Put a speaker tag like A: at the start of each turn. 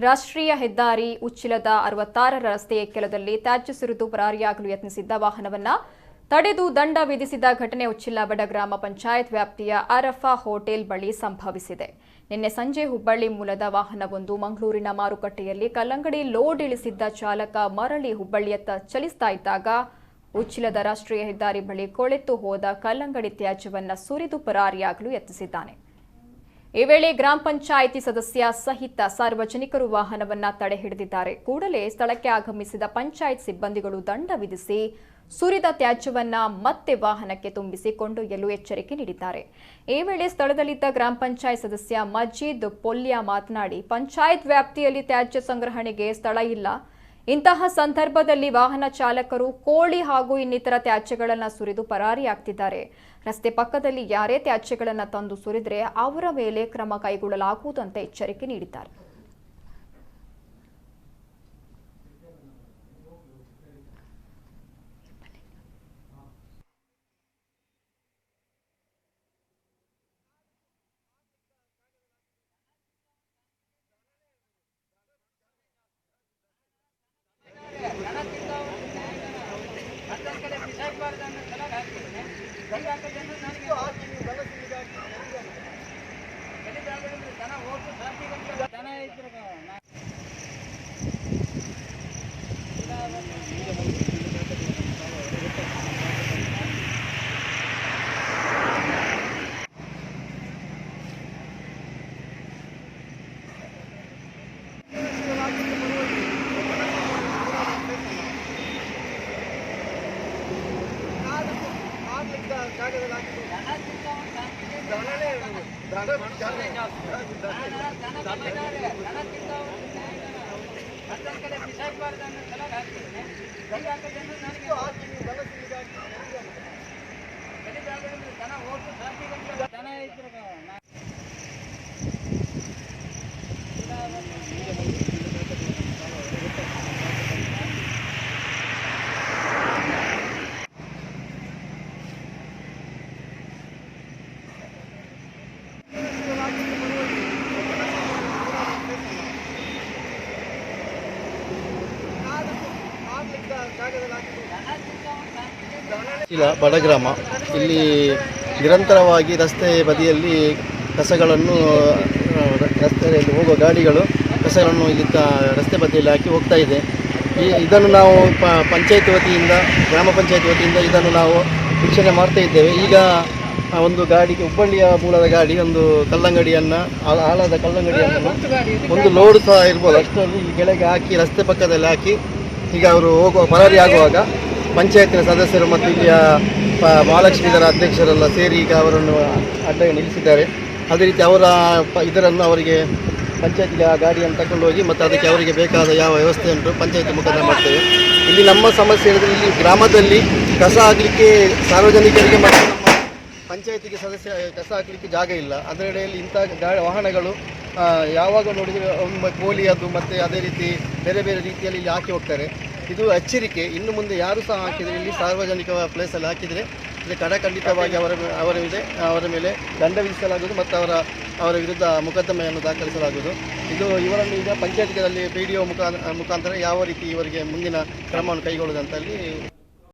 A: ರಾಷ್ಟ್ರೀಯ ಹೆದ್ದಾರಿ ಉಚ್ಚಿಲದ 66ರ ರಸ್ತೆಯ ಕೆಲದಲ್ಲಿ ತ್ಯಾಜ್ಯ ಸುರಿದು ಪರಾರಿಯಾಗಲು ಯತ್ನಿಸಿದ್ದ ವಾಹನವನ್ನು ತಡೆದು ದಂಡ ವಿಧಿಸಿದ ಘಟನೆ ಉಚ್ಚಿಲ ಬಡ ಗ್ರಾಮ ಪಂಚಾಯತ್ ವ್ಯಾಪ್ತಿಯ ಅರಫಾ ಹೋಟೆಲ್ ಬಳಿ ಸಂಭವಿಸಿದೆ. ನಿನ್ನೆ ಸಂಜೆ ಹುಬ್ಬಳ್ಳಿ ಮೂಲದ ವಾಹನವೊಂದು ಮಂಗಳೂರಿನ ಮಾರುಕಟ್ಟೆಯಲ್ಲಿ ಕಲ್ಲಂಗಡಿ ಲೋಡ್ ಇಳಿಸಿದ್ದ ಚಾಲಕ ಮರಳಿ ಹುಬ್ಬಳ್ಳಿಯತ್ತ ಚಲಿಸ್ತಾ ಇದ್ದಾಗ ಉಚ್ಚಿಲದ ರಾಷ್ಟ್ರೀಯ ಹೆದ್ದಾರಿ ಬಳಿ ಕೊಳೆತು ಹೋದ ಕಲ್ಲಂಗಡಿ ತ್ಯಾಜ್ಯವನ್ನು ಸುರಿದು ಪರಾರಿಯಾಗಲು ಯತ್ನಿಸಿದ್ದಾನೆ. ಈ ವೇಳೆ ಗ್ರಾಮ ಪಂಚಾಯಿತಿ ಸದಸ್ಯ ಸಹಿತ ಸಾರ್ವಜನಿಕರು ವಾಹನವನ್ನು ತಡೆ ಹಿಡಿದಿದ್ದಾರೆ. ಕೂಡಲೇ ಸ್ಥಳಕ್ಕೆ ಆಗಮಿಸಿದ ಪಂಚಾಯತ್ ಸಿಬ್ಬಂದಿಗಳು ದಂಡ ವಿಧಿಸಿ ಸುರಿದ ತ್ಯಾಜ್ಯವನ್ನ ಮತ್ತೆ ವಾಹನಕ್ಕೆ ತುಂಬಿಸಿ ಕೊಂಡೊಯ್ಯಲು ಎಚ್ಚರಿಕೆ ನೀಡಿದ್ದಾರೆ. ಈ ವೇಳೆ ಸ್ಥಳದಲ್ಲಿದ್ದ ಗ್ರಾಮ ಪಂಚಾಯತ್ ಸದಸ್ಯ ಮಜೀದ್ ಪೊಲ್ಯ ಮಾತನಾಡಿ, ಪಂಚಾಯತ್ ವ್ಯಾಪ್ತಿಯಲ್ಲಿ ತ್ಯಾಜ್ಯ ಸಂಗ್ರಹಣೆಗೆ ಸ್ಥಳ ಇಲ್ಲ. ಇಂತಹ ಸಂದರ್ಭದಲ್ಲಿ ವಾಹನ ಚಾಲಕರು ಕೋಳಿ ಹಾಗೂ ಇನ್ನಿತರ ತ್ಯಾಜ್ಯಗಳನ್ನು ಸುರಿದು ಪರಾರಿಯಾಗ್ತಿದ್ದಾರೆ. ರಸ್ತೆ ಪಕ್ಕದಲ್ಲಿ ಯಾರೇ ತ್ಯಾಜ್ಯಗಳನ್ನು ತಂದು ಸುರಿದರೆ ಅವರ ಮೇಲೆ ಕ್ರಮ ಕೈಗೊಳ್ಳಲಾಗುವುದು ಅಂತ ಎಚ್ಚರಿಕೆ ನೀಡಿದ್ದಾರೆ.
B: ಬಡಗ್ರಾಮ ಇಲ್ಲಿ ನಿರಂತರವಾಗಿ ರಸ್ತೆ ಬದಿಯಲ್ಲಿ ಕಸಗಳನ್ನು ರಸ್ತೆಯಲ್ಲಿ ಹೋಗುವ ಗಾಡಿಗಳು ಕಸಗಳನ್ನು ಇಲ್ಲಿ ರಸ್ತೆ ಬದಿಯಲ್ಲಿ ಹಾಕಿ ಹೋಗ್ತಾ ಇದೆ. ಇದನ್ನು ನಾವು ಪಂಚಾಯತ್ ವತಿಯಿಂದ ಗ್ರಾಮ ಪಂಚಾಯತ್ ವತಿಯಿಂದ ಇದನ್ನು ನಾವು ವೀಕ್ಷಣೆ ಮಾಡ್ತಾ ಇದ್ದೇವೆ. ಈಗ ಒಂದು ಗಾಡಿಗೆ ಹುಬ್ಬಳ್ಳಿಯ ಮೂಲದ ಗಾಡಿ ಒಂದು ಕಲ್ಲಂಗಡಿಯನ್ನು ಆಳದ ಕಲ್ಲಂಗಡಿಯನ್ನು ಒಂದು ಲೋಡ್ ಸಹ ಇರ್ಬೋದು ಅಷ್ಟರಲ್ಲಿ ಈ ಕೆಳಗೆ ಹಾಕಿ ರಸ್ತೆ ಪಕ್ಕದಲ್ಲಿ ಹಾಕಿ ಈಗ ಅವರು ಪರಾರಿ ಆಗುವಾಗ ಪಂಚಾಯತಿನ ಸದಸ್ಯರು ಮತ್ತು ಇಲ್ಲಿಯ ಮಹಾಲಕ್ಷ್ಮೀಧರ ಅಧ್ಯಕ್ಷರೆಲ್ಲ ಸೇರಿ ಈಗ ಅವರನ್ನು ಅಡ್ಡ ನಿಲ್ಲಿಸಿದ್ದಾರೆ. ಅದೇ ರೀತಿ ಇದರನ್ನು ಅವರಿಗೆ ಪಂಚಾಯತಿಗೆ ಆ ಗಾಡಿಯನ್ನು ತಗೊಂಡು ಹೋಗಿ ಮತ್ತು ಅದಕ್ಕೆ ಅವರಿಗೆ ಬೇಕಾದ ಯಾವ ವ್ಯವಸ್ಥೆ ಉಂಟು ಪಂಚಾಯತಿ ಮುಖಾಂತರ ಮಾಡ್ತೇವೆ. ಇಲ್ಲಿ ನಮ್ಮ ಸಮಸ್ಯೆ ಹೇಳಿದರೆ ಇಲ್ಲಿ ಗ್ರಾಮದಲ್ಲಿ ಕಸ ಹಾಕಲಿಕ್ಕೆ ಸಾರ್ವಜನಿಕರಿಗೆ ಮತ್ತು ನಮ್ಮ ಪಂಚಾಯತಿಗೆ ಸದಸ್ಯ ಕಸ ಹಾಕಲಿಕ್ಕೆ ಜಾಗ ಇಲ್ಲ. ಅದರಡೆಯಲ್ಲಿ ಇಂಥ ವಾಹನಗಳು ಯಾವಾಗ ನೋಡಿದರೆ ಒಮ್ಮೆ ಕೋಳಿಯದ್ದು ಮತ್ತು ಅದೇ ರೀತಿ ಬೇರೆ ಬೇರೆ ರೀತಿಯಲ್ಲಿ ಇಲ್ಲಿ ಹಾಕಿ ಹೋಗ್ತಾರೆ. ಇದು ಎಚ್ಚರಿಕೆ. ಇನ್ನು ಮುಂದೆ ಯಾರು ಸಹ ಹಾಕಿದರೆ ಇಲ್ಲಿ ಸಾರ್ವಜನಿಕ ಪ್ಲೇಸಲ್ಲಿ ಹಾಕಿದರೆ ಇದು ಖಂಡಿತವಾಗಿ ಅವರ ಮೇಲೆ ದಂಡ ವಿಧಿಸಲಾಗುವುದು ಮತ್ತು ಅವರ ವಿರುದ್ಧ ಮೊಕದ್ದಮೆಯನ್ನು ದಾಖಲಿಸಲಾಗುವುದು. ಇದು ಇವರನ್ನು ಈಗ ಪಂಚಾಯತ್ಗಳಲ್ಲಿ PDO ಮುಖಾಂತರ ಯಾವ ರೀತಿ ಇವರಿಗೆ ಮುಂದಿನ ಕ್ರಮವನ್ನು ಕೈಗೊಳ್ಳುವುದಂತಲ್ಲಿ